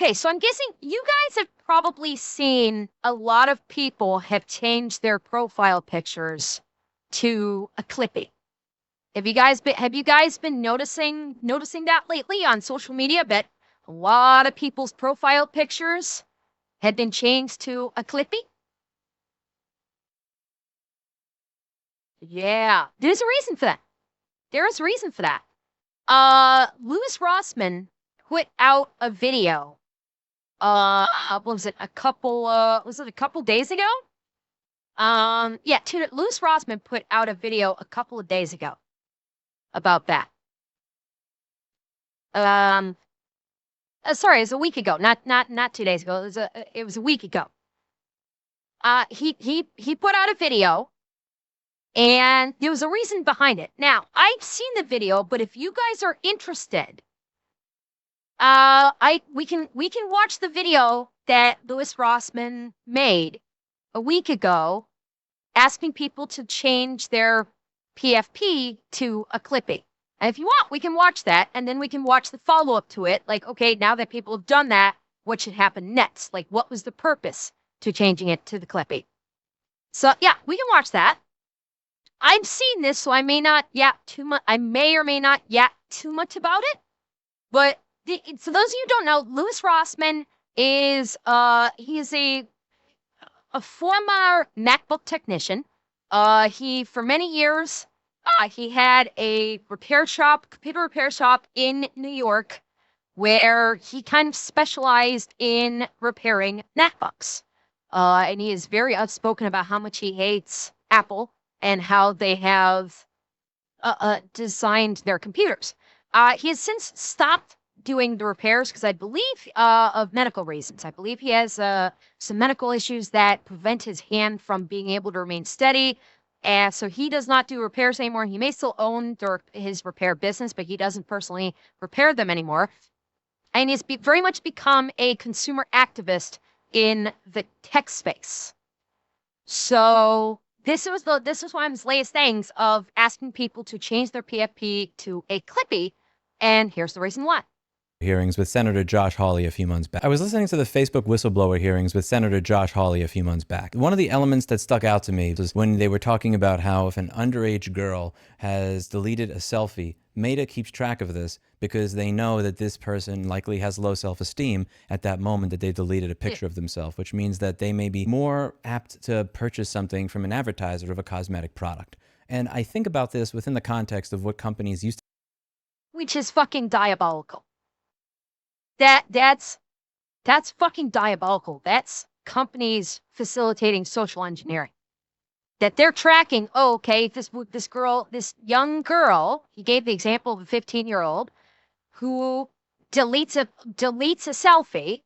Okay, so I'm guessing you guys have probably seen a lot of people have changed their profile pictures to a Clippy. Have you guys been noticing that lately on social media? Bet a lot of people's profile pictures had been changed to a Clippy. Yeah, there's a reason for that. There is a reason for that. Louis Rossman put out a video. What was it? Was it a couple days ago? Yeah, Louis Rossman put out a video a couple of days ago about that. Um, sorry, it was a week ago, not 2 days ago. It was a week ago. He put out a video, and there was a reason behind it. Now, I've seen the video, but if you guys are interested, we can watch the video that Louis Rossman made a week ago, asking people to change their PFP to a Clippy. And if you want, we can watch that, and then we can watch the follow-up to it. Like, okay, now that people have done that, what should happen next? Like, what was the purpose to changing it to the Clippy? So, yeah, we can watch that. I've seen this, so I may not yap too much. I may or may not yap too much about it. But so those of you who don't know, Louis Rossman is he is a former MacBook technician. He for many years he had a computer repair shop in New York, where he kind of specialized in repairing MacBooks. And he is very outspoken about how much he hates Apple and how they have designed their computers. He has since stopped doing the repairs because I believe of medical reasons. I believe he has some medical issues that prevent his hand from being able to remain steady. And so he does not do repairs anymore. He may still own his repair business, but he doesn't personally repair them anymore. And he's very much become a consumer activist in the tech space. So this was one of his latest things of asking people to change their PFP to a Clippy, and here's the reason why. Hearings with Senator Josh Hawley a few months back. I was listening to the Facebook whistleblower hearings with Senator Josh Hawley a few months back. One of the elements that stuck out to me was when they were talking about how if an underage girl has deleted a selfie, Meta keeps track of this because they know that this person likely has low self-esteem at that moment that they deleted a picture of themselves, which means that they may be more apt to purchase something from an advertiser of a cosmetic product. And I think about this within the context of what companies used to... Which is fucking diabolical. That's fucking diabolical. That's companies facilitating social engineering. That they're tracking, oh, okay, this young girl, he gave the example of a 15-year-old who deletes a selfie.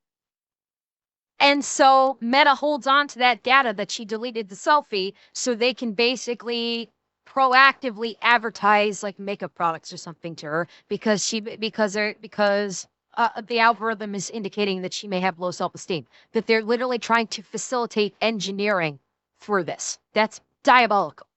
And so Meta holds on to that data that she deleted the selfie so they can basically proactively advertise like makeup products or something to her because the algorithm is indicating that she may have low self-esteem, that they're literally trying to facilitate engineering through this. That's diabolical.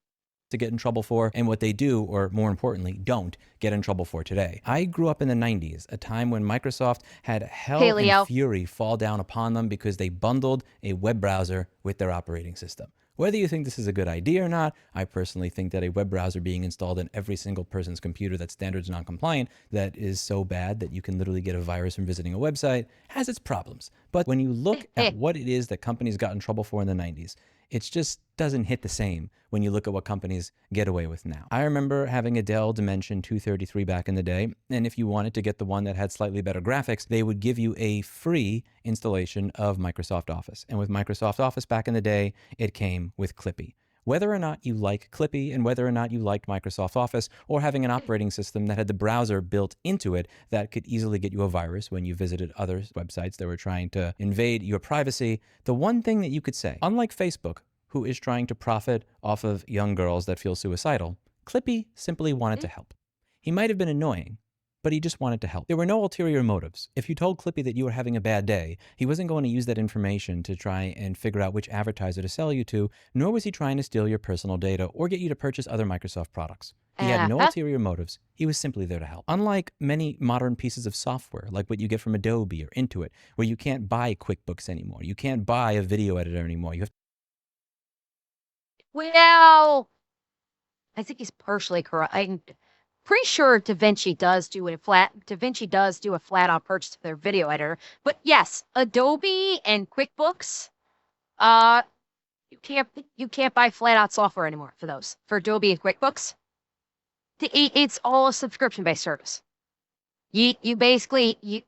To get in trouble for, and what they do, or more importantly, don't get in trouble for today. I grew up in the 90s, a time when Microsoft had hell and fury fall down upon them because they bundled a web browser with their operating system. Whether you think this is a good idea or not, I personally think that a web browser being installed in every single person's computer that's standards non-compliant, that is so bad that you can literally get a virus from visiting a website, has its problems. But when you look at what it is that companies got in trouble for in the 90s, it just doesn't hit the same when you look at what companies get away with now. I remember having a Dell Dimension 233 back in the day, and if you wanted to get the one that had slightly better graphics, they would give you a free installation of Microsoft Office. And with Microsoft Office back in the day, it came with Clippy. Whether or not you like Clippy and whether or not you liked Microsoft Office or having an operating system that had the browser built into it that could easily get you a virus when you visited other websites that were trying to invade your privacy, the one thing that you could say, unlike Facebook, who is trying to profit off of young girls that feel suicidal, Clippy simply wanted to help. He might have been annoying, but he just wanted to help. There were no ulterior motives. If you told Clippy that you were having a bad day, he wasn't going to use that information to try and figure out which advertiser to sell you to, nor was he trying to steal your personal data or get you to purchase other Microsoft products. He had no ulterior motives. He was simply there to help. Unlike many modern pieces of software, like what you get from Adobe or Intuit, where you can't buy QuickBooks anymore. You can't buy a video editor anymore. You have Well, I think he's partially correct. I'm pretty sure DaVinci does do a flat-out purchase of their video editor. But yes, Adobe and QuickBooks, uh, you can't buy flat-out software anymore for those. For Adobe and QuickBooks, it's all a subscription-based service. You basically you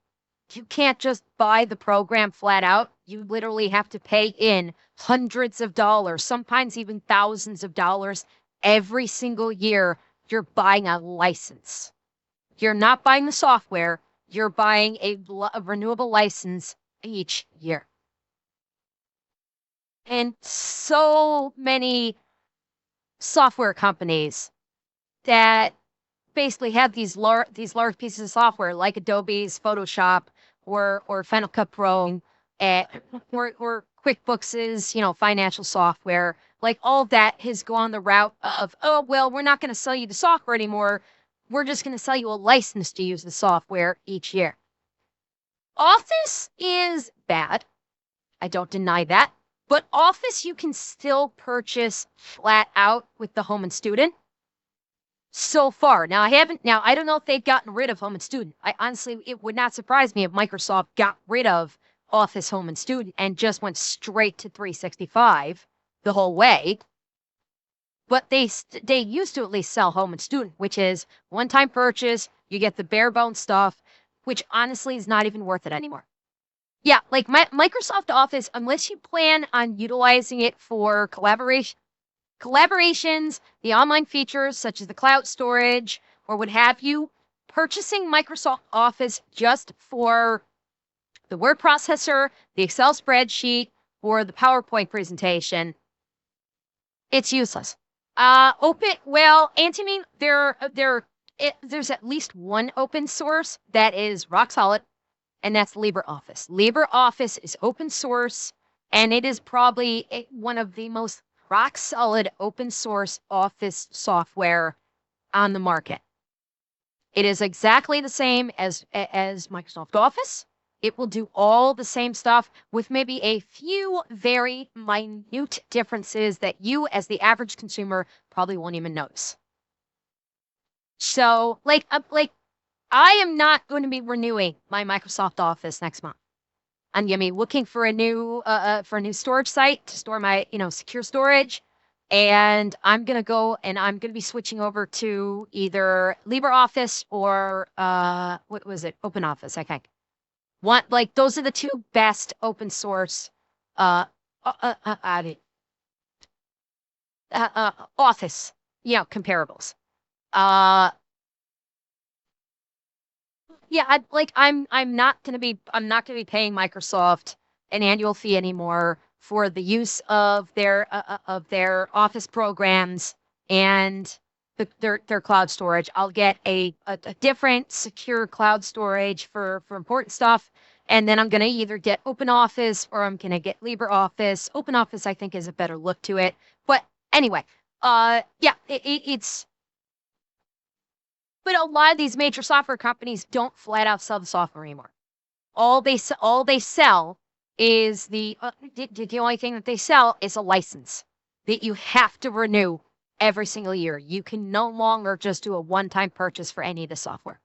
can't just buy the program flat out. You literally have to pay in hundreds of dollars, sometimes even thousands of dollars every single year. You're buying a license. You're not buying the software. You're buying a renewable license each year. And so many software companies that basically have these large pieces of software like Adobe's Photoshop or Final Cut Pro, or QuickBooks's, financial software. Like all of that has gone the route of, oh, well, we're not going to sell you the software anymore. We're just going to sell you a license to use the software each year. Office is bad. I don't deny that. But Office you can still purchase flat out with the Home and Student. So far. Now, I don't know if they've gotten rid of Home and Student. It would not surprise me if Microsoft got rid of Office Home and Student and just went straight to 365 the whole way. But they used to at least sell Home and Student, which is one-time purchase. You get the bare bones stuff, which honestly is not even worth it anymore. Yeah, like Microsoft Office, unless you plan on utilizing it for collaborations, the online features such as the cloud storage or what have you, purchasing Microsoft Office just for the word processor, the Excel spreadsheet, or the PowerPoint presentation, it's useless. Antimine, there's at least one open source that is rock solid, and that's LibreOffice. LibreOffice is open source, and it is probably one of the most rock solid open source Office software on the market. It is exactly the same as Microsoft Office. It will do all the same stuff with maybe a few very minute differences that you, as the average consumer, probably won't even notice. So, I am not going to be renewing my Microsoft Office next month. I'm going to be looking for a new storage site to store my, secure storage. And I'm going to be switching over to either LibreOffice or, what was it? OpenOffice, I think. Those are the two best open source, Office, comparables. Yeah, I'm not gonna be paying Microsoft an annual fee anymore for the use of their Office programs and their cloud storage. I'll get a different secure cloud storage for important stuff, and then I'm gonna either get OpenOffice or I'm gonna get LibreOffice. OpenOffice I think is a better look to it, but anyway, it's. But a lot of these major software companies don't flat out sell the software anymore. All they sell is the only thing that they sell is a license that you have to renew every single year. You can no longer just do a one-time purchase for any of the software.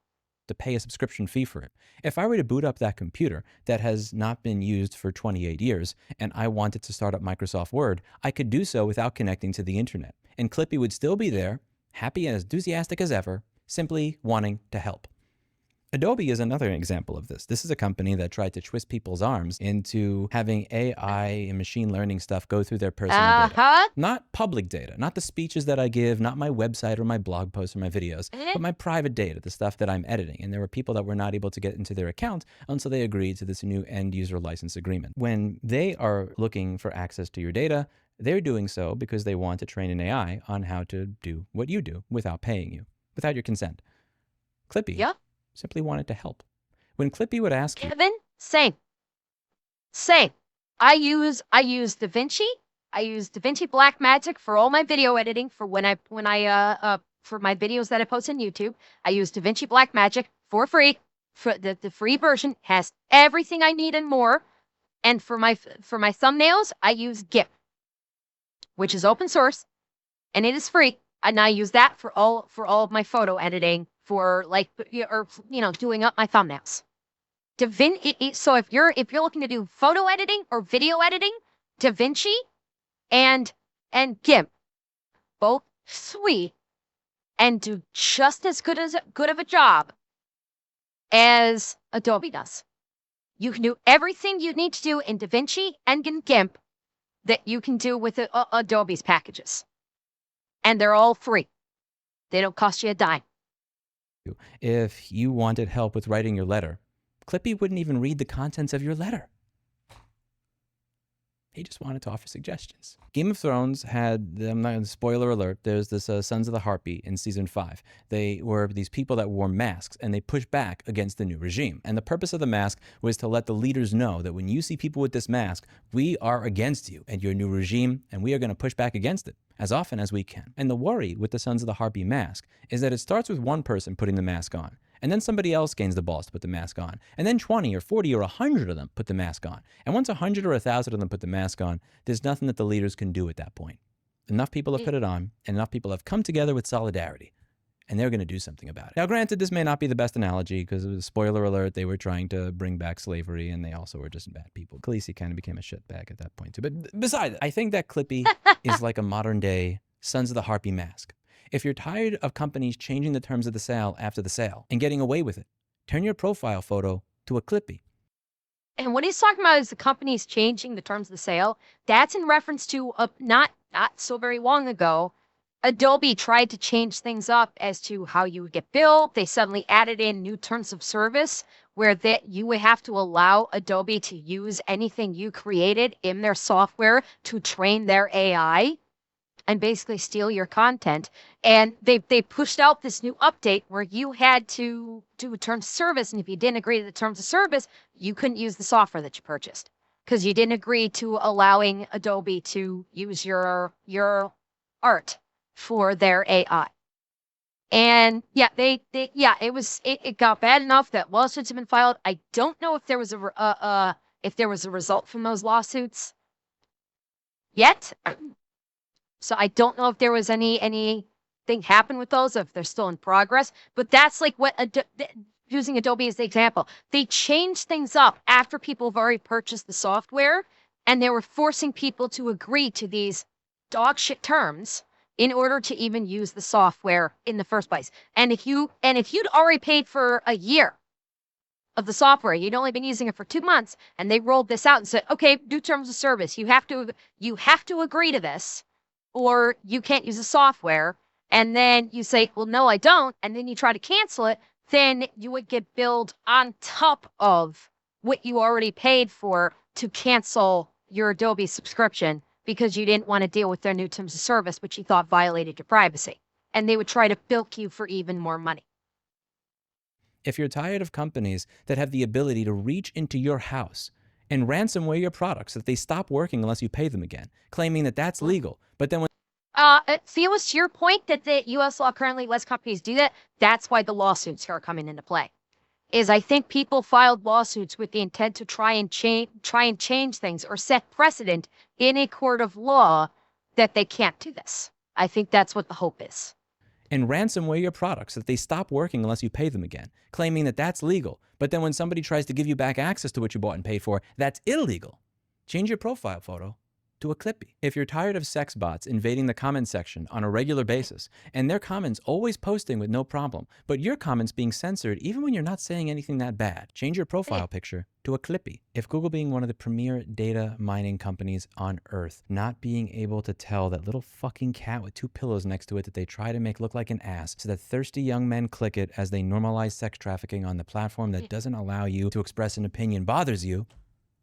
To pay a subscription fee for it. If I were to boot up that computer that has not been used for 28 years and I wanted to start up Microsoft Word, I could do so without connecting to the internet. And Clippy would still be there, happy and enthusiastic as ever, simply wanting to help. Adobe is another example of this. This is a company that tried to twist people's arms into having AI and machine learning stuff go through their personal data. Not public data, not the speeches that I give, not my website or my blog posts or my videos, but my private data, the stuff that I'm editing. And there were people that were not able to get into their account until they agreed to this new end user license agreement. When they are looking for access to your data, they're doing so because they want to train an AI on how to do what you do without paying you, without your consent. Clippy simply wanted to help. When Clippy would ask Kevin, same. I use DaVinci. I use DaVinci Blackmagic for all my video editing for when I for my videos that I post on YouTube, I use DaVinci Blackmagic for free. For the free version has everything I need and more. And for my thumbnails, I use GIMP, which is open source, and it is free. And I use that for all of my photo editing, for like, or doing up my thumbnails. So if you're looking to do photo editing or video editing, DaVinci and GIMP, both sweet and do just as good of a job as Adobe does. You can do everything you need to do in DaVinci and in GIMP that you can do with Adobe's packages. And they're all free. They don't cost you a dime. If you wanted help with writing your letter, Clippy wouldn't even read the contents of your letter. He just wanted to offer suggestions. Game of Thrones had, I'm not going to spoiler alert, there's this Sons of the Harpy in season 5. They were these people that wore masks, and they pushed back against the new regime. And the purpose of the mask was to let the leaders know that when you see people with this mask, we are against you and your new regime, and we are going to push back against it as often as we can. And the worry with the Sons of the Harpy mask is that it starts with one person putting the mask on, and then somebody else gains the balls to put the mask on, and then 20 or 40 or 100 of them put the mask on. And once 100 or 1,000 of them put the mask on, there's nothing that the leaders can do at that point. Enough people have put it on, and enough people have come together with solidarity, and they're going to do something about it. Now, granted, this may not be the best analogy, because it was, spoiler alert, they were trying to bring back slavery, and they also were just bad people. Khaleesi kind of became a shitbag at that point, too. But besides, I think that Clippy is like a modern-day Sons of the Harpy mask. If you're tired of companies changing the terms of the sale after the sale and getting away with it, turn your profile photo to a Clippy. And what he's talking about is the companies changing the terms of the sale. That's in reference to not so very long ago, Adobe tried to change things up as to how you would get billed. They suddenly added in new terms of service where that you would have to allow Adobe to use anything you created in their software to train their AI and basically steal your content. And they pushed out this new update where you had to do a terms of service, and if you didn't agree to the terms of service, you couldn't use the software that you purchased because you didn't agree to allowing Adobe to use your art for their AI. And yeah, it got bad enough that lawsuits have been filed. I don't know if there was a result from those lawsuits yet. So I don't know if there was anything happen with those, if they're still in progress. But that's like what, using Adobe as the example, they changed things up after people have already purchased the software, and they were forcing people to agree to these dog shit terms in order to even use the software in the first place. And if you'd already paid for a year of the software, you'd only been using it for 2 months, and they rolled this out and said, okay, do terms of service. You have to agree to this, or you can't use the software. And then you say, well, no, I don't. And then you try to cancel it. Then you would get billed on top of what you already paid for to cancel your Adobe subscription because you didn't want to deal with their new terms of service, which you thought violated your privacy. And they would try to bilk you for even more money. If you're tired of companies that have the ability to reach into your house and ransomware your products, that they stop working unless you pay them again, claiming that that's legal. But then when Felix, to your point that the U.S. law currently lets companies do that, that's why the lawsuits are coming into play. Is I think people filed lawsuits with the intent to try and change things or set precedent in a court of law that they can't do this. I think that's what the hope is. And ransomware your products, that they stop working unless you pay them again, claiming that that's legal. But then when somebody tries to give you back access to what you bought and paid for, that's illegal. Change your profile photo to a Clippy. If you're tired of sex bots invading the comment section on a regular basis, and their comments always posting with no problem, but your comments being censored even when you're not saying anything that bad, change your profile picture to a Clippy. If Google, being one of the premier data mining companies on earth, not being able to tell that little fucking cat with 2 pillows next to it that they try to make look like an ass so that thirsty young men click it as they normalize sex trafficking on the platform that doesn't allow you to express an opinion bothers you,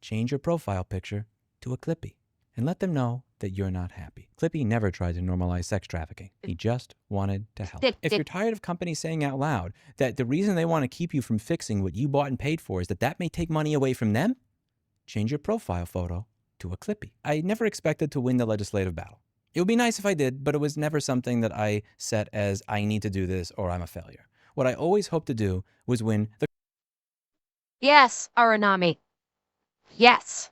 change your profile picture to a Clippy. And let them know that you're not happy. Clippy never tried to normalize sex trafficking. He just wanted to help. If you're tired of companies saying out loud that the reason they want to keep you from fixing what you bought and paid for is that may take money away from them, change your profile photo to a Clippy. I never expected to win the legislative battle. It would be nice if I did, but it was never something that I set as I need to do this or I'm a failure. What I always hoped to do was win the... Yes, Aranami. Yes.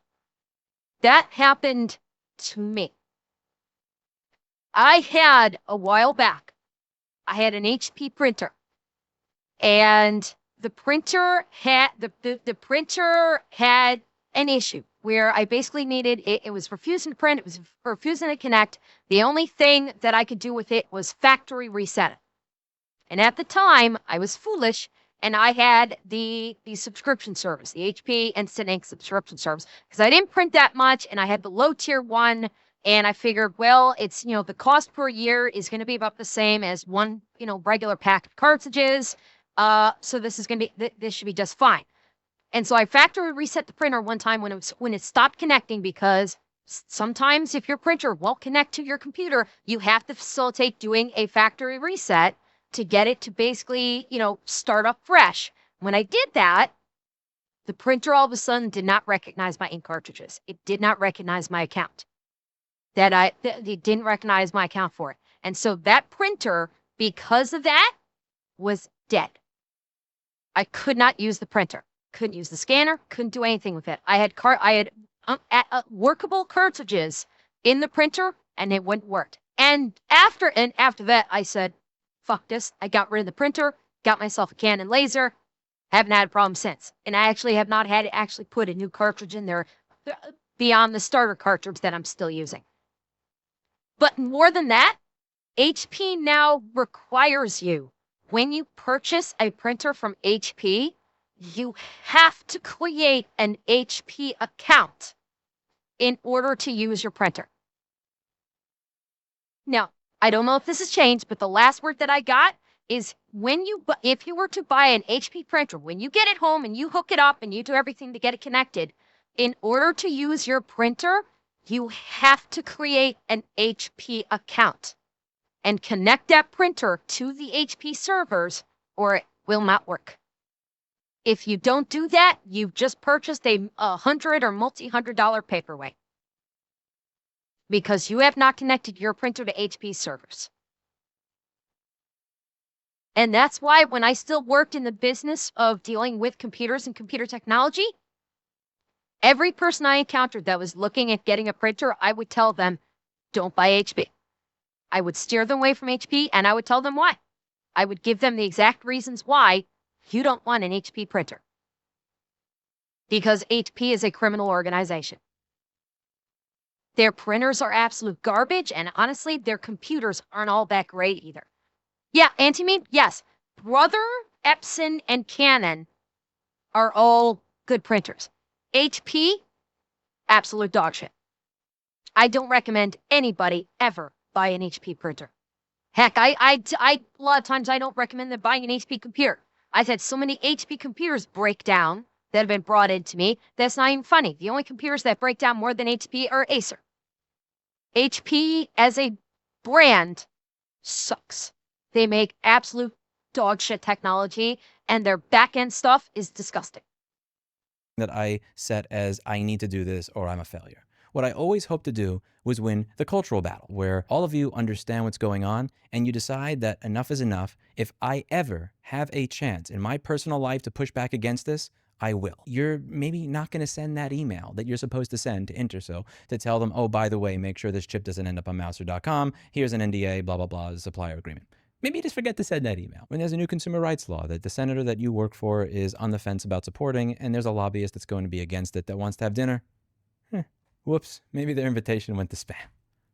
That happened to me. I had a while back, I had an HP printer, and the printer had the printer had an issue where I basically needed it was refusing to print, it was refusing to connect. The only thing that I could do with it was factory reset it. And at the time, I was foolish and I had the subscription service, the HP Instant Ink subscription service, because I didn't print that much and I had the low tier one. And I figured, well, it's, the cost per year is going to be about the same as one, regular pack of cartridges. So this is going to be, this should be just fine. And so I factory reset the printer one time when it stopped connecting, because sometimes if your printer won't connect to your computer, you have to facilitate doing a factory reset to get it to basically, start up fresh. When I did that, the printer all of a sudden did not recognize my ink cartridges. It did not recognize my account. It didn't recognize my account for it. And so that printer, because of that, was dead. I could not use the printer. Couldn't use the scanner. Couldn't do anything with it. I had workable cartridges in the printer, and it wouldn't work. And after that, I said, "Fuck this!" I got rid of the printer. Got myself a Canon laser. Haven't had a problem since. And I actually have not had to actually put a new cartridge in there beyond the starter cartridge that I'm still using. But more than that, HP now requires you, when you purchase a printer from HP, you have to create an HP account in order to use your printer. Now, I don't know if this has changed, but the last word that I got is if you were to buy an HP printer, when you get it home and you hook it up and you do everything to get it connected, in order to use your printer, you have to create an HP account and connect that printer to the HP servers, or it will not work. If you don't do that, you've just purchased a $100 or multi-$100 paperweight, because you have not connected your printer to HP servers. And that's why when I still worked in the business of dealing with computers and computer technology, every person I encountered that was looking at getting a printer, I would tell them, don't buy HP. I would steer them away from HP, and I would tell them why. I would give them the exact reasons why you don't want an HP printer. Because HP is a criminal organization. Their printers are absolute garbage, and honestly, their computers aren't all that great either. Yeah, anti-meme, yes. Brother, Epson, and Canon are all good printers. HP, absolute dog shit. I don't recommend anybody ever buy an HP printer. Heck, I a lot of times I don't recommend them buying an HP computer. I've had so many HP computers break down that have been brought into me that's not even funny. The only computers that break down more than HP are Acer. HP as a brand sucks. They make absolute dog shit technology, and their back-end stuff is disgusting. That I set as I need to do this or I'm a failure. What I always hoped to do was win the cultural battle, where all of you understand what's going on and you decide that enough is enough. If I ever have a chance in my personal life to push back against this, I will. You're maybe not going to send that email that you're supposed to send to Interso to tell them, oh, by the way, make sure this chip doesn't end up on Mouser.com. Here's an NDA, blah, blah, blah, the supplier agreement. Maybe you just forget to send that email. When there's a new consumer rights law that the senator that you work for is on the fence about supporting, and there's a lobbyist that's going to be against it that wants to have dinner. Whoops, maybe their invitation went to spam.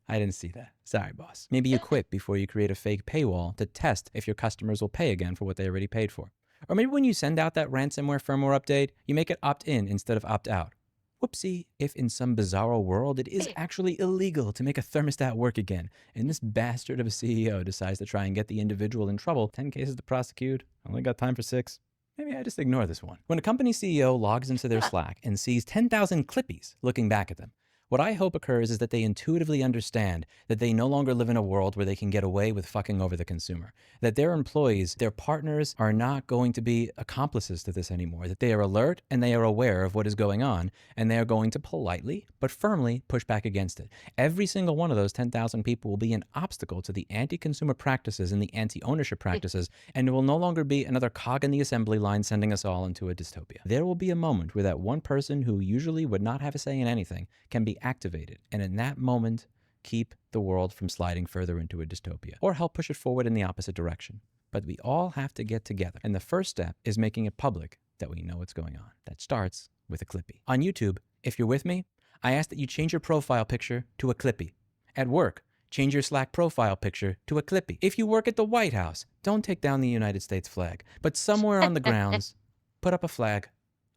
I didn't see that. Sorry, boss. Maybe you quit before you create a fake paywall to test if your customers will pay again for what they already paid for. Or maybe when you send out that ransomware firmware update, you make it opt-in instead of opt-out. Whoopsie, if in some bizarro world it is actually illegal to make a thermostat work again, and this bastard of a CEO decides to try and get the individual in trouble, 10 cases to prosecute, only got time for 6. Maybe I just ignore this one. When a company CEO logs into their Slack and sees 10,000 Clippies looking back at them, What I hope occurs is that they intuitively understand that they no longer live in a world where they can get away with fucking over the consumer, that their employees, their partners are not going to be accomplices to this anymore, that they are alert and they are aware of what is going on, and they are going to politely but firmly push back against it. Every single one of those 10,000 people will be an obstacle to the anti-consumer practices and the anti-ownership practices, and it will no longer be another cog in the assembly line sending us all into a dystopia. There will be a moment where that one person who usually would not have a say in anything can be activated, and in that moment, keep the world from sliding further into a dystopia, or help push it forward in the opposite direction. But we all have to get together, and the first step is making it public that we know what's going on. That starts with a Clippy. On YouTube, if you're with me, I ask that you change your profile picture to a Clippy. At work, change your Slack profile picture to a Clippy. If you work at the White House, don't take down the United States flag, but somewhere on the grounds, put up a flag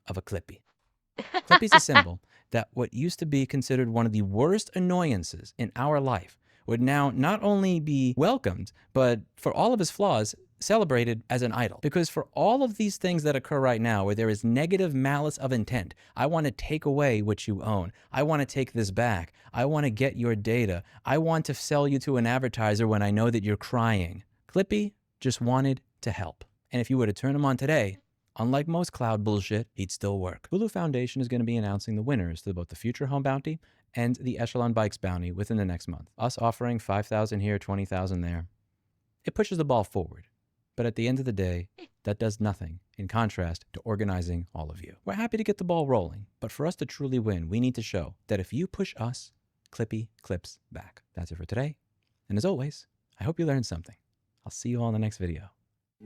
of a Clippy. Clippy's a symbol that what used to be considered one of the worst annoyances in our life would now not only be welcomed, but for all of his flaws, celebrated as an idol. Because for all of these things that occur right now where there is negative malice of intent, I want to take away what you own. I want to take this back. I want to get your data. I want to sell you to an advertiser when I know that you're crying. Clippy just wanted to help. And if you were to turn him on today, unlike most cloud bullshit, he'd still work. Hulu Foundation is going to be announcing the winners to both the Future Home Bounty and the Echelon Bikes Bounty within the next month. Us offering 5,000 here, 20,000 there. It pushes the ball forward. But at the end of the day, that does nothing in contrast to organizing all of you. We're happy to get the ball rolling, but for us to truly win, we need to show that if you push us, Clippy clips back. That's it for today. And as always, I hope you learned something. I'll see you all in the next video.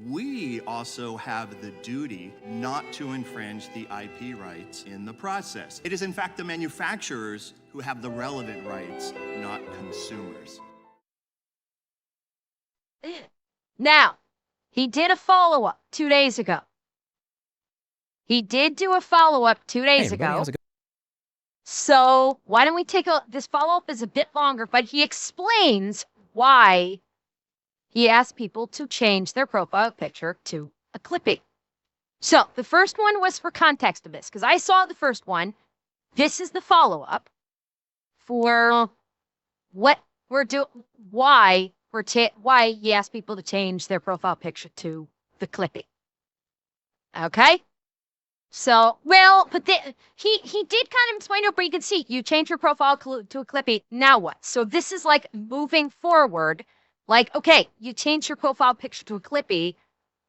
We also have the duty not to infringe the IP rights in the process. It is in fact the manufacturers who have the relevant rights, not consumers. Now, he did a follow-up 2 days ago. He did do a follow-up 2 days ago. So why don't we take this follow-up is a bit longer, but he explains why he asked people to change their profile picture to a Clippy. So the first one was for context of this, because I saw the first one. This is the follow-up for what we're doing, why he asked people to change their profile picture to the Clippy. Okay? So, well, but he did kind of explain it, but you can see, you change your profile to a Clippy, now what? So this is like moving forward. Like, okay, you change your profile picture to a Clippy.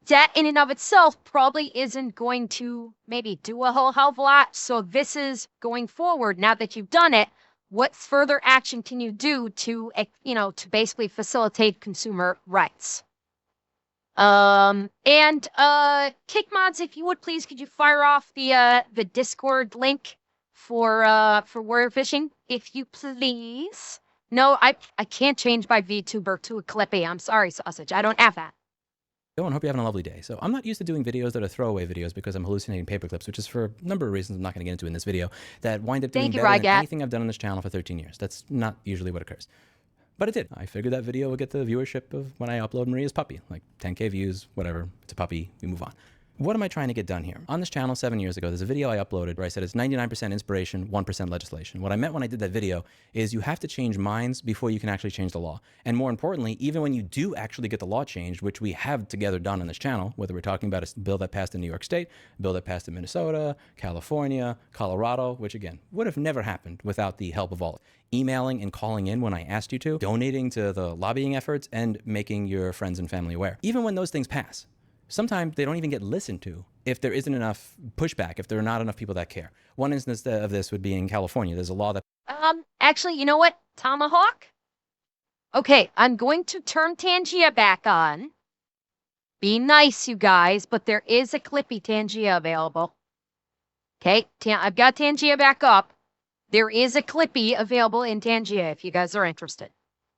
That in and of itself probably isn't going to maybe do a whole hell of a lot. So this is going forward. Now that you've done it, what further action can you do to, to basically facilitate consumer rights? And Kick Mods, if you would please, could you fire off the Discord link for warrior fishing, if you please? No, I can't change my VTuber to a Clippy. I'm sorry, Sausage. I don't have that. And hope you're having a lovely day. So I'm not used to doing videos that are throwaway videos because I'm hallucinating paper clips, which is for a number of reasons I'm not going to get into in this video, that wind up doing better than anything I've done on this channel for 13 years. That's not usually what occurs. But it did. I figured that video would get the viewership of when I upload Maria's puppy. Like 10K views, whatever. It's a puppy. We move on. What am I trying to get done here? On this channel 7 years ago, there's a video I uploaded where I said it's 99% inspiration, 1% legislation. What I meant when I did that video is you have to change minds before you can actually change the law. And more importantly, even when you do actually get the law changed, which we have together done on this channel, whether we're talking about a bill that passed in New York State, a bill that passed in Minnesota, California, Colorado, which again, would have never happened without the help of all. Emailing and calling in when I asked you to, donating to the lobbying efforts, and making your friends and family aware. Even when those things pass, sometimes they don't even get listened to if there isn't enough pushback, if there are not enough people that care. One instance of this would be in California. There's a law that... Actually, you know what? Tomahawk? Okay, I'm going to turn Tangia back on. Be nice, you guys, but there is a Clippy Tangia available. Okay, I've got Tangia back up. There is a Clippy available in Tangia if you guys are interested.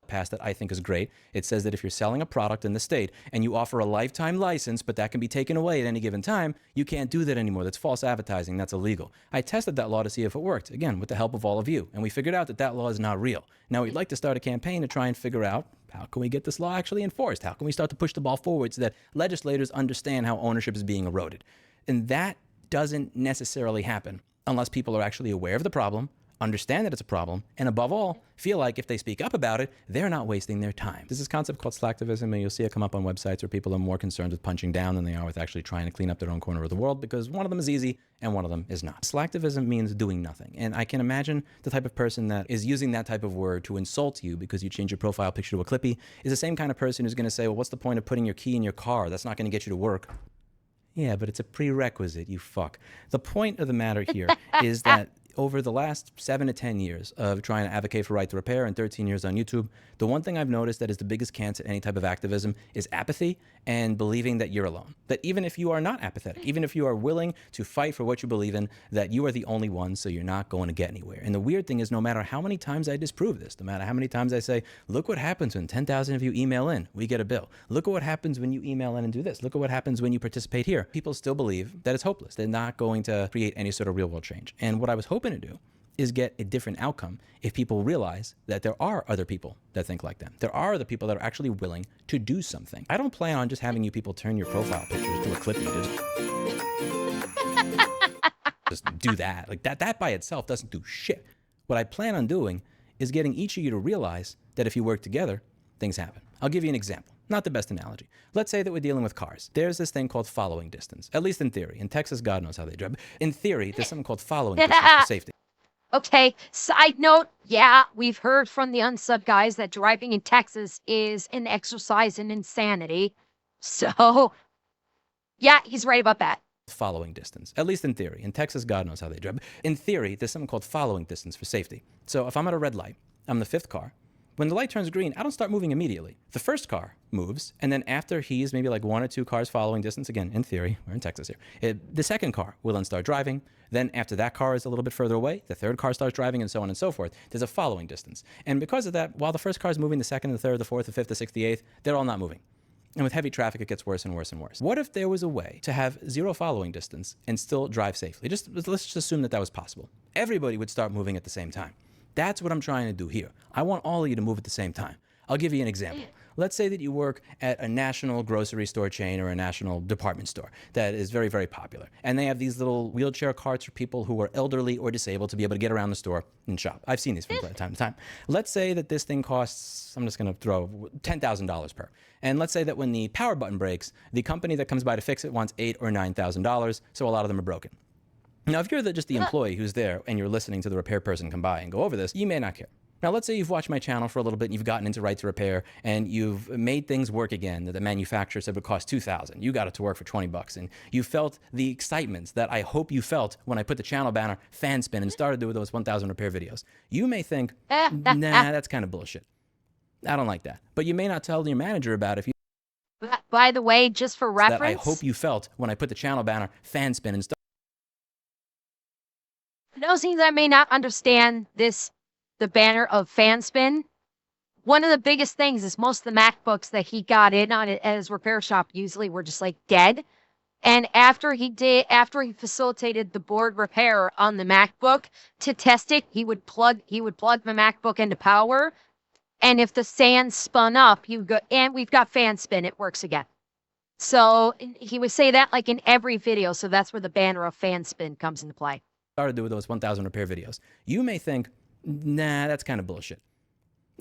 Passed that I think is great. It says that if you're selling a product in the state and you offer a lifetime license, but that can be taken away at any given time, you can't do that anymore. That's false advertising. That's illegal. I tested that law to see if it worked, again, with the help of all of you. And we figured out that that law is not real. Now we'd like to start a campaign to try and figure out how can we get this law actually enforced? How can we start to push the ball forward so that legislators understand how ownership is being eroded? And that doesn't necessarily happen unless people are actually aware of the problem, understand that it's a problem, and above all, feel like if they speak up about it, they're not wasting their time. There's this concept called slacktivism, and you'll see it come up on websites where people are more concerned with punching down than they are with actually trying to clean up their own corner of the world, because one of them is easy and one of them is not. Slacktivism means doing nothing, and I can imagine the type of person that is using that type of word to insult you because you change your profile picture to a Clippy is the same kind of person who's going to say, well, what's the point of putting your key in your car? That's not going to get you to work. Yeah, but it's a prerequisite, you fuck. The point of the matter here is that over the last 7 to 10 years of trying to advocate for right to repair and 13 years on YouTube, the one thing I've noticed that is the biggest cancer to any type of activism is apathy and believing that you're alone. That even if you are not apathetic, even if you are willing to fight for what you believe in, that you are the only one, so you're not going to get anywhere. And the weird thing is, no matter how many times I disprove this, no matter how many times I say, look what happens when 10,000 of you email in, we get a bill. Look at what happens when you email in and do this. Look at what happens when you participate here. People still believe that it's hopeless. They're not going to create any sort of real world change. And what I was hoping to do is get a different outcome if people realize that there are other people that think like them. There are other people that are actually willing to do something. I don't plan on just having you people turn your profile pictures to a Clippy. Just do that. Like that by itself doesn't do shit. What I plan on doing is getting each of you to realize that if you work together, things happen. I'll give you an example. Not the best analogy. Let's say that we're dealing with cars. There's this thing called following distance, at least in theory. In Texas, God knows how they drive. In theory, there's something called following distance for safety. Okay, side note, yeah, we've heard from the unsub guys that driving in Texas is an exercise in insanity. So, yeah, he's right about that. Following distance, at least in theory. In Texas, God knows how they drive. In theory, there's something called following distance for safety. So if I'm at a red light, I'm the fifth car. When the light turns green, I don't start moving immediately. The first car moves, and then after he's maybe like 1 or 2 cars following distance, again, in theory, we're in Texas here, the second car will then start driving. Then after that car is a little bit further away, the third car starts driving, and so on and so forth. There's a following distance. And because of that, while the first car is moving, the second, the third, the fourth, the fifth, the sixth, the eighth, they're all not moving. And with heavy traffic, it gets worse and worse and worse. What if there was a way to have 0 following distance and still drive safely? Let's just assume that that was possible. Everybody would start moving at the same time. That's what I'm trying to do here. I want all of you to move at the same time. I'll give you an example. Let's say that you work at a national grocery store chain or a national department store that is very, very popular. And they have these little wheelchair carts for people who are elderly or disabled to be able to get around the store and shop. I've seen these from time to time. Let's say that this thing costs, I'm just going to throw $10,000 per. And let's say that when the power button breaks, the company that comes by to fix it wants $8,000 or $9,000. So a lot of them are broken. Now, if you're just the employee who's there and you're listening to the repair person come by and go over this, you may not care. Now, let's say you've watched my channel for a little bit and you've gotten into right to repair and you've made things work again that the manufacturer said would cost $2,000. You got it to work for $20 and you felt the excitement that I hope you felt when I put the channel banner fan spin and started doing those 1,000 repair videos. You may think, nah, that's kind of bullshit. I don't like that. But you may not tell your manager about it if you... By the way, just for reference... That I hope you felt when I put the channel banner fan spin and started... Those that may not understand this, the banner of fan spin, one of the biggest things is most of the MacBooks that he got in on it at his repair shop usually were just like dead. And after he facilitated the board repair on the MacBook to test it, he would plug the MacBook into power. And if the sand spun up, and we've got fan spin, it works again. So he would say that like in every video. So that's where the banner of fan spin comes into play. Started doing those 1,000 repair videos. You may think, nah, that's kind of bullshit.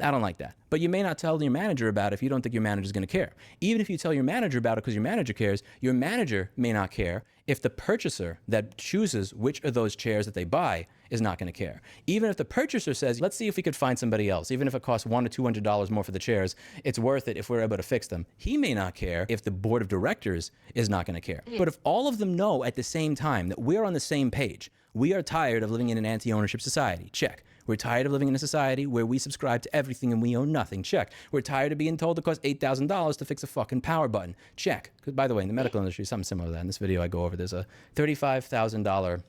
I don't like that. But you may not tell your manager about it if you don't think your manager's going to care. Even if you tell your manager about it because your manager cares, your manager may not care if the purchaser that chooses which of those chairs that they buy is not going to care. Even if the purchaser says, let's see if we could find somebody else, even if it costs $100 or $200 more for the chairs, it's worth it if we're able to fix them. He may not care if the board of directors is not going to care. But if all of them know at the same time that we're on the same page, we are tired of living in an anti-ownership society. Check. We're tired of living in a society where we subscribe to everything and we own nothing. Check. We're tired of being told it costs $8,000 to fix a fucking power button. Check. Because, by the way, in the medical industry, something similar to that. In this video I go over, there's a $35,000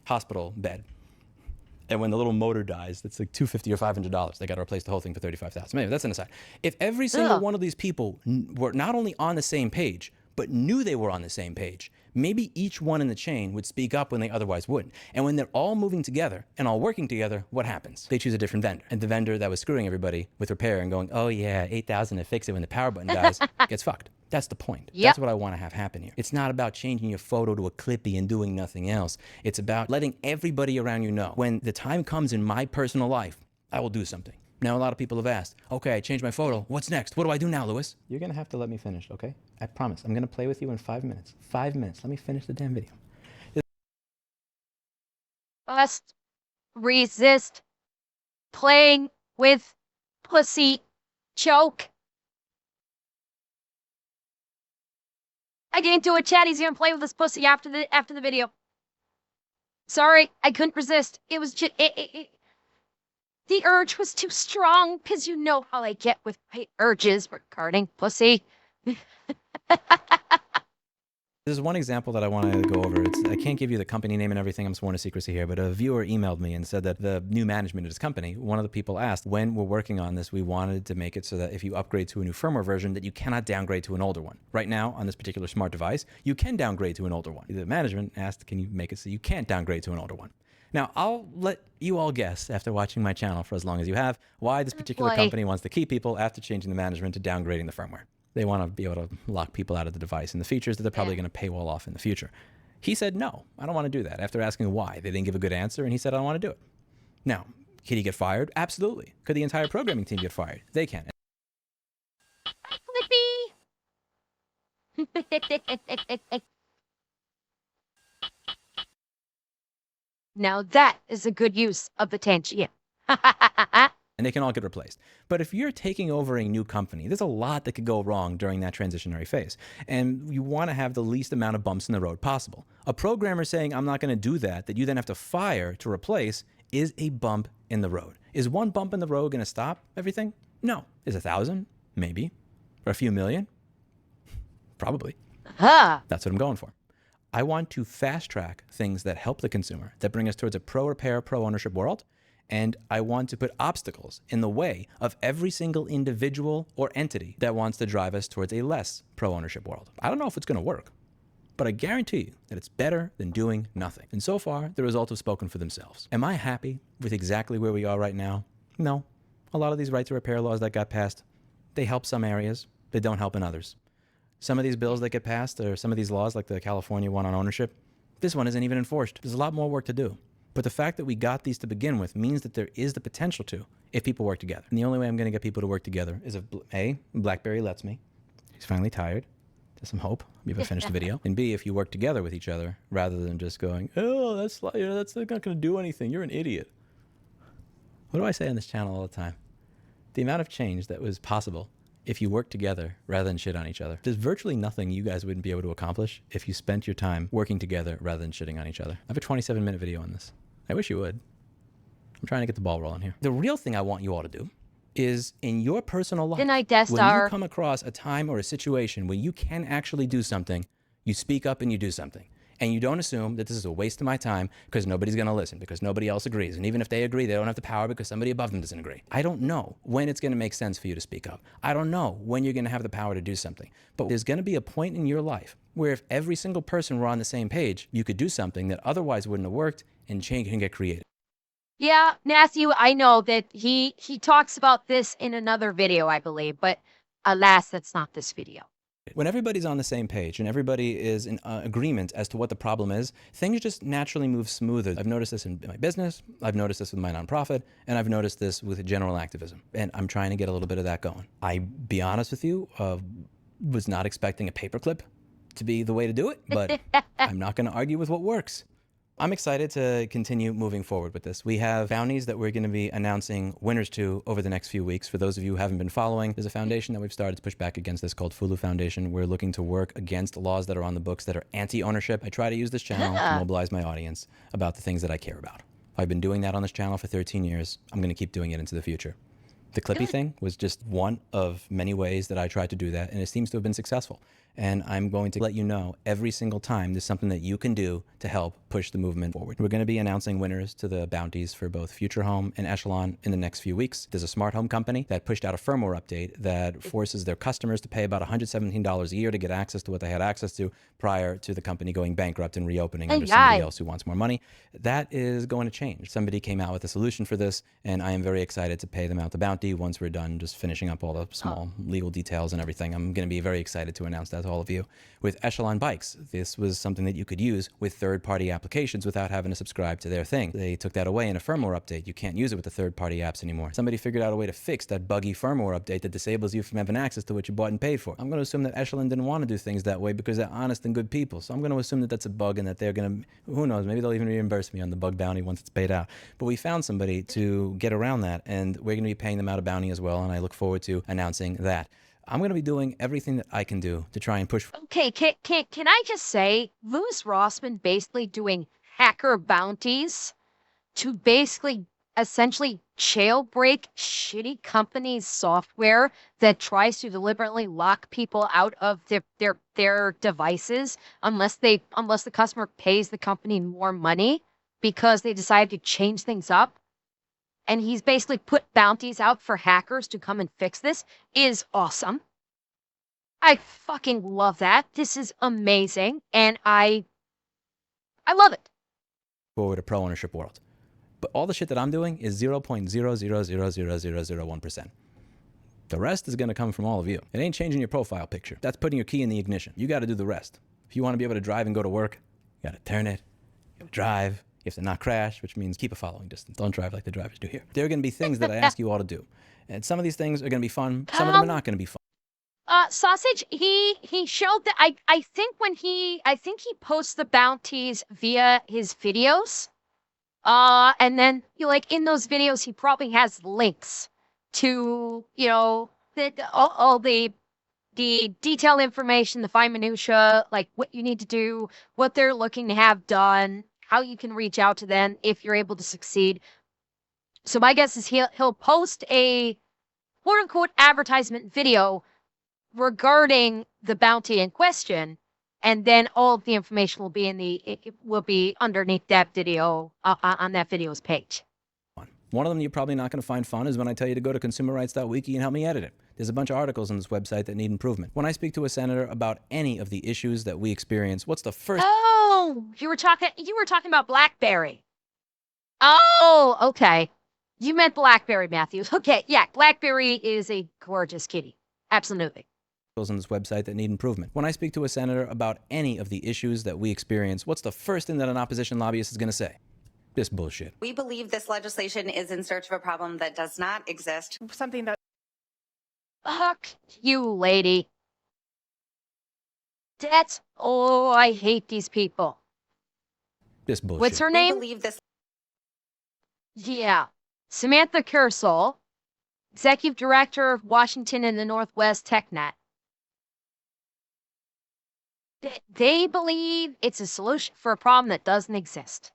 hospital bed. And when the little motor dies, it's like $250 or $500. They got to replace the whole thing for $35,000. Anyway, that's an aside. If every single one of these people were not only on the same page, but knew they were on the same page, maybe each one in the chain would speak up when they otherwise wouldn't. And when they're all moving together and all working together, what happens? They choose a different vendor. And the vendor that was screwing everybody with repair and going, oh yeah, 8,000 to fix it when the power button dies, gets fucked. That's the point. Yep. That's what I want to have happen here. It's not about changing your photo to a Clippy and doing nothing else. It's about letting everybody around you know when the time comes in my personal life, I will do something. Now, a lot of people have asked, okay, I changed my photo. What's next? What do I do now, Lewis? You're going to have to let me finish, okay? I promise. I'm going to play with you in 5 minutes. 5 minutes. Let me finish the damn video. Must resist playing with pussy. Choke. I didn't do it, chat. He's gonna play with his pussy after the video. Sorry, I couldn't resist. It was just the urge was too strong, because you know how I get with my urges regarding pussy. There's one example that I want to go over. I can't give you the company name and everything. I'm sworn to secrecy here, but a viewer emailed me and said that the new management of his company, one of the people asked, when we're working on this, we wanted to make it so that if you upgrade to a new firmware version, that you cannot downgrade to an older one. Right now, on this particular smart device, you can downgrade to an older one. The management asked, can you make it so you can't downgrade to an older one? Now, I'll let you all guess, after watching my channel for as long as you have, why this particular company wants to keep people after changing the management to downgrading the firmware. They want to be able to lock people out of the device and the features that they're probably going to paywall off in the future. He said, no, I don't want to do that. After asking why, they didn't give a good answer, and he said, I don't want to do it. Now, could he get fired? Absolutely. Could the entire programming team get fired? They can. Clippy. Now that is a good use of the tangent. And they can all get replaced. But if you're taking over a new company, there's a lot that could go wrong during that transitionary phase. And you want to have the least amount of bumps in the road possible. A programmer saying, I'm not going to do that, that you then have to fire to replace, is a bump in the road. Is one bump in the road going to stop everything? No. Is 1,000? Maybe. Or a few million? Probably. That's what I'm going for. I want to fast track things that help the consumer, that bring us towards a pro-repair, pro-ownership world. And I want to put obstacles in the way of every single individual or entity that wants to drive us towards a less pro-ownership world. I don't know if it's going to work, but I guarantee you that it's better than doing nothing. And so far, the results have spoken for themselves. Am I happy with exactly where we are right now? No. A lot of these right to repair laws that got passed, they help some areas, they don't help in others. Some of these bills that get passed, or some of these laws, like the California one on ownership, this one isn't even enforced. There's a lot more work to do. But the fact that we got these to begin with means that there is the potential to, if people work together. And the only way I'm going to get people to work together is if A, BlackBerry lets me. He's finally tired. There's some hope. Maybe I'll finish the video. And B, if you work together with each other rather than just going, oh, that's not going to do anything. You're an idiot. What do I say on this channel all the time? The amount of change that was possible if you work together rather than shit on each other. There's virtually nothing you guys wouldn't be able to accomplish if you spent your time working together rather than shitting on each other. I have a 27-minute video on this. I wish you would. I'm trying to get the ball rolling here. The real thing I want you all to do is in your personal life, when you come across a time or a situation where you can actually do something, you speak up and you do something. And you don't assume that this is a waste of my time because nobody's going to listen, because nobody else agrees. And even if they agree, they don't have the power because somebody above them doesn't agree. I don't know when it's going to make sense for you to speak up. I don't know when you're going to have the power to do something. But there's going to be a point in your life where if every single person were on the same page, you could do something that otherwise wouldn't have worked, and change can get created. Yeah, Matthew, I know that he talks about this in another video, I believe, but alas, that's not this video. When everybody's on the same page and everybody is in agreement as to what the problem is, things just naturally move smoother. I've noticed this in my business, I've noticed this with my nonprofit, and I've noticed this with general activism. And I'm trying to get a little bit of that going. I, be honest with you, was not expecting a paperclip to be the way to do it, but I'm not going to argue with what works. I'm excited to continue moving forward with this. We have bounties that we're going to be announcing winners to over the next few weeks. For those of you who haven't been following, there's a foundation that we've started to push back against this called Fulu Foundation. We're looking to work against laws that are on the books that are anti-ownership. I try to use this channel to mobilize my audience about the things that I care about. I've been doing that on this channel for 13 years. I'm going to keep doing it into the future. The Clippy thing was just one of many ways that I tried to do that, and it seems to have been successful. And I'm going to let you know every single time there's something that you can do to help push the movement forward. We're going to be announcing winners to the bounties for both Future Home and Echelon in the next few weeks. There's a smart home company that pushed out a firmware update that forces their customers to pay about $117 a year to get access to what they had access to prior to the company going bankrupt and reopening under somebody else who wants more money. That is going to change. Somebody came out with a solution for this, and I am very excited to pay them out the bounty once we're done just finishing up all the small legal details and everything. I'm going to be very excited to announce that to all of you. With Echelon Bikes, this was something that you could use with third-party applications without having to subscribe to their thing. They took that away in a firmware update. You can't use it with the third-party apps anymore. Somebody figured out a way to fix that buggy firmware update that disables you from having access to what you bought and paid for. I'm going to assume that Echelon didn't want to do things that way because they're honest and good people. So I'm going to assume that that's a bug and that they're going to, who knows, maybe they'll even reimburse me on the bug bounty once it's paid out. But we found somebody to get around that, and we're going to be paying them out a bounty as well, and I look forward to announcing that. I'm going to be doing everything that I can do to try and push. Okay, can I just say, Louis Rossman basically doing hacker bounties to basically essentially jailbreak shitty companies' software that tries to deliberately lock people out of their devices unless the customer pays the company more money because they decide to change things up. And he's basically put bounties out for hackers to come and fix this is awesome. I fucking love that. This is amazing. And I love it. Forward a pro ownership world. But all the shit that I'm doing is 0.0000001%. The rest is going to come from all of you. It ain't changing your profile picture. That's putting your key in the ignition. You got to do the rest. If you want to be able to drive and go to work, you got to turn it, you got to drive. You have to not crash, which means keep a following distance. Don't drive like the drivers do here. There are going to be things that I ask you all to do. And some of these things are going to be fun. Some of them are not going to be fun. Sausage, he showed that I think he posts the bounties via his videos. And then in those videos he probably has links to, all the detailed information, the fine minutia, like what you need to do, what they're looking to have done, how you can reach out to them if you're able to succeed. So my guess is he'll post a quote unquote advertisement video regarding the bounty in question, and then all of the information will be underneath that video on that video's page. One of them you're probably not going to find fun is when I tell you to go to consumerrights.wiki and help me edit it. There's a bunch of articles on this website that need improvement. When I speak to a senator about any of the issues that we experience, what's the first? Oh, you were talking about BlackBerry. Oh, okay. You meant BlackBerry, Matthews. Okay, yeah, BlackBerry is a gorgeous kitty. Absolutely. On this website that need improvement. When I speak to a senator about any of the issues that we experience, what's the first thing that an opposition lobbyist is going to say? This bullshit. We believe this legislation is in search of a problem that does not exist. Something that... Fuck you, lady. I hate these people. This bullshit. What's her name? We believe this... Yeah. Samantha Kersel, Executive Director of Washington and the Northwest TechNet. They believe it's a solution for a problem that doesn't exist.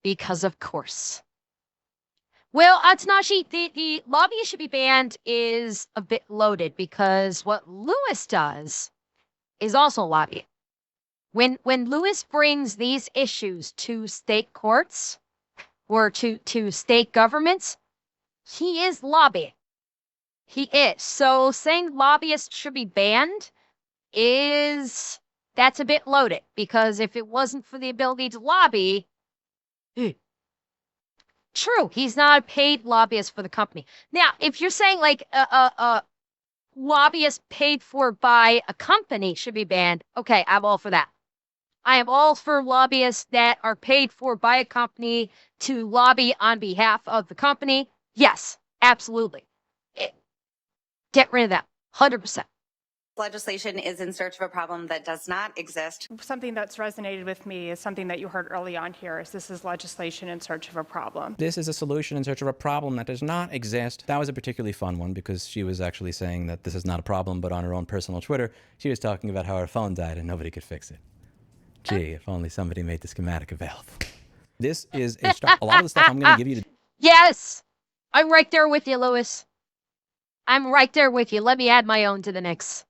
Because of course. Well, Tanashi, the lobbyist should be banned is a bit loaded because what Lewis does is also lobbying. When Lewis brings these issues to state courts or to state governments, he is lobbying. He is. So saying lobbyists should be banned that's a bit loaded because if it wasn't for the ability to lobby, true, he's not a paid lobbyist for the company. Now, if you're saying like a lobbyist paid for by a company should be banned, okay, I'm all for that. I am all for lobbyists that are paid for by a company to lobby on behalf of the company. Yes, absolutely. Get rid of that, 100%. Legislation is in search of a problem that does not exist. Something that's resonated with me is something that you heard early on here is this is legislation in search of a problem. This is a solution in search of a problem that does not exist. That was a particularly fun one because she was actually saying that this is not a problem, but on her own personal Twitter, she was talking about how her phone died and nobody could fix it. Gee, if only somebody made the schematic available. This is a lot of the stuff I'm going to give you to... Yes! I'm right there with you, Lewis. I'm right there with you. Let me add my own to the mix.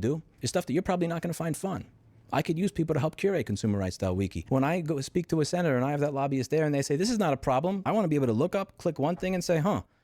Do is stuff that you're probably not going to find fun. I could use people to help curate Consumer Rights Style Wiki. When I go speak to a senator and I have that lobbyist there and they say, this is not a problem, I want to be able to look up, click one thing and say,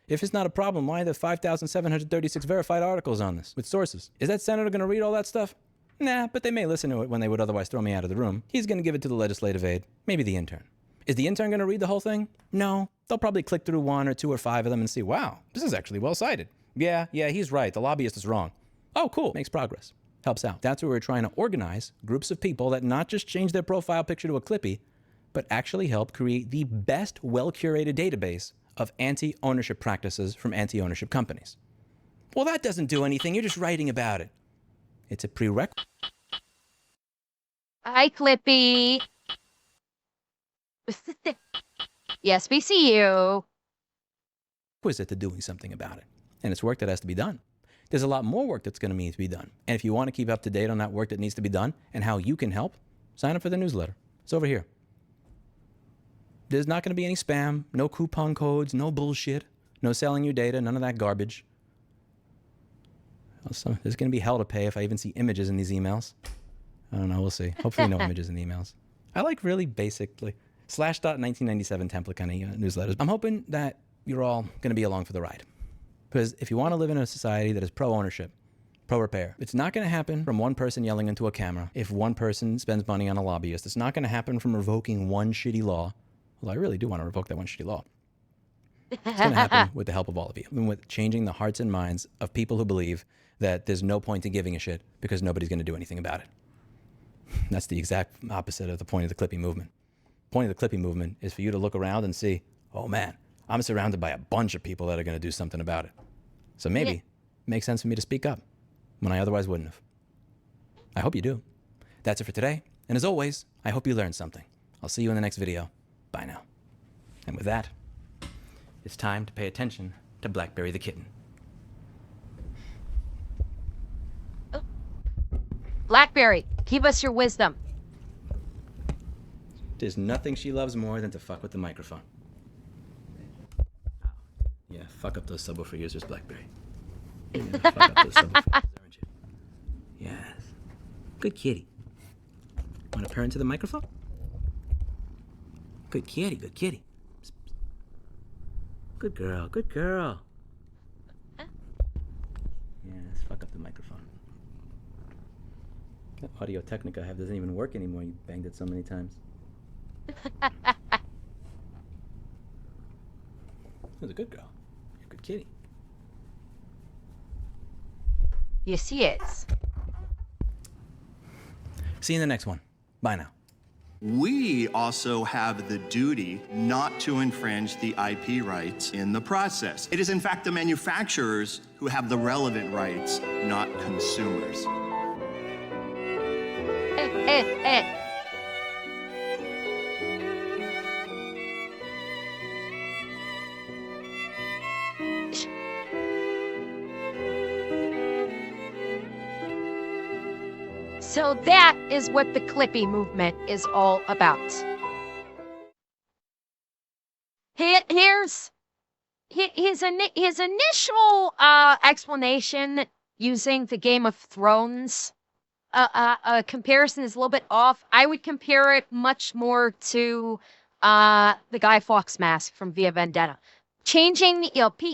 if it's not a problem, why are there 5,736 verified articles on this with sources? Is that senator going to read all that stuff? Nah, but they may listen to it when they would otherwise throw me out of the room. He's going to give it to the legislative aide, maybe the intern. Is the intern going to read the whole thing? No. They'll probably click through 1 or 2 or 5 of them and see, wow, this is actually well cited. Yeah, he's right. The lobbyist is wrong. Oh, cool. Makes progress. Helps out. That's where we're trying to organize groups of people that not just change their profile picture to a Clippy, but actually help create the best well-curated database of anti-ownership practices from anti-ownership companies. Well, that doesn't do anything. You're just writing about it. It's a prerequisite. Hi, Clippy. Yes, we see you. To doing something about it. And it's work that has to be done. There's a lot more work that's going to need to be done. And if you want to keep up to date on that work that needs to be done and how you can help, sign up for the newsletter. It's over here. There's not going to be any spam, no coupon codes, no bullshit, no selling your data, none of that garbage. Also, there's going to be hell to pay if I even see images in these emails. I don't know, we'll see. Hopefully no images in the emails. I like really basically /.1997 template kind of newsletters. I'm hoping that you're all going to be along for the ride. Because if you want to live in a society that is pro-ownership, pro-repair, it's not going to happen from one person yelling into a camera if one person spends money on a lobbyist. It's not going to happen from revoking one shitty law. Well, I really do want to revoke that one shitty law. It's going to happen with the help of all of you. And with changing the hearts and minds of people who believe that there's no point in giving a shit because nobody's going to do anything about it. That's the exact opposite of the point of the Clippy movement. The point of the Clippy movement is for you to look around and see, oh man, I'm surrounded by a bunch of people that are going to do something about it. So maybe it makes sense for me to speak up when I otherwise wouldn't have. I hope you do. That's it for today. And as always, I hope you learned something. I'll see you in the next video. Bye now. And with that, it's time to pay attention to Blackberry the kitten. Blackberry, give us your wisdom. There's nothing she loves more than to fuck with the microphone. Yeah, fuck up those subwoofer users, Blackberry. Yeah, fuck up those subwoofer users, aren't you? Yes. Good kitty. Want to purr into the microphone? Good kitty, good kitty. Psst, psst. Good girl, good girl. Yes, fuck up the microphone. That Audio Technica I have doesn't even work anymore. You banged it so many times. She's a good girl. You're a good kitty. Yes, he is. See you in the next one. Bye now. We also have the duty not to infringe the IP rights in the process. It is in fact the manufacturers who have the relevant rights, not consumers. So that is what the Clippy movement is all about. Here's his initial explanation using the Game of Thrones comparison is a little bit off. I would compare it much more to the Guy Fawkes mask from V Vendetta. Changing,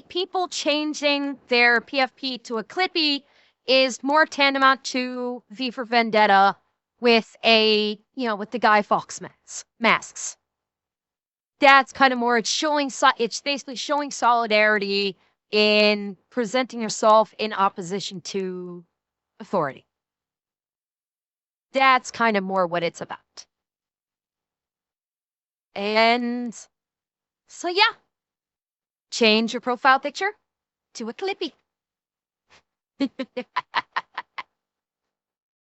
people changing their PFP to a Clippy is more tantamount to V for Vendetta with with the Guy Fawkes masks. That's kind of more, it's basically showing solidarity in presenting yourself in opposition to authority. That's kind of more what it's about. And so, yeah, change your profile picture to a Clippy.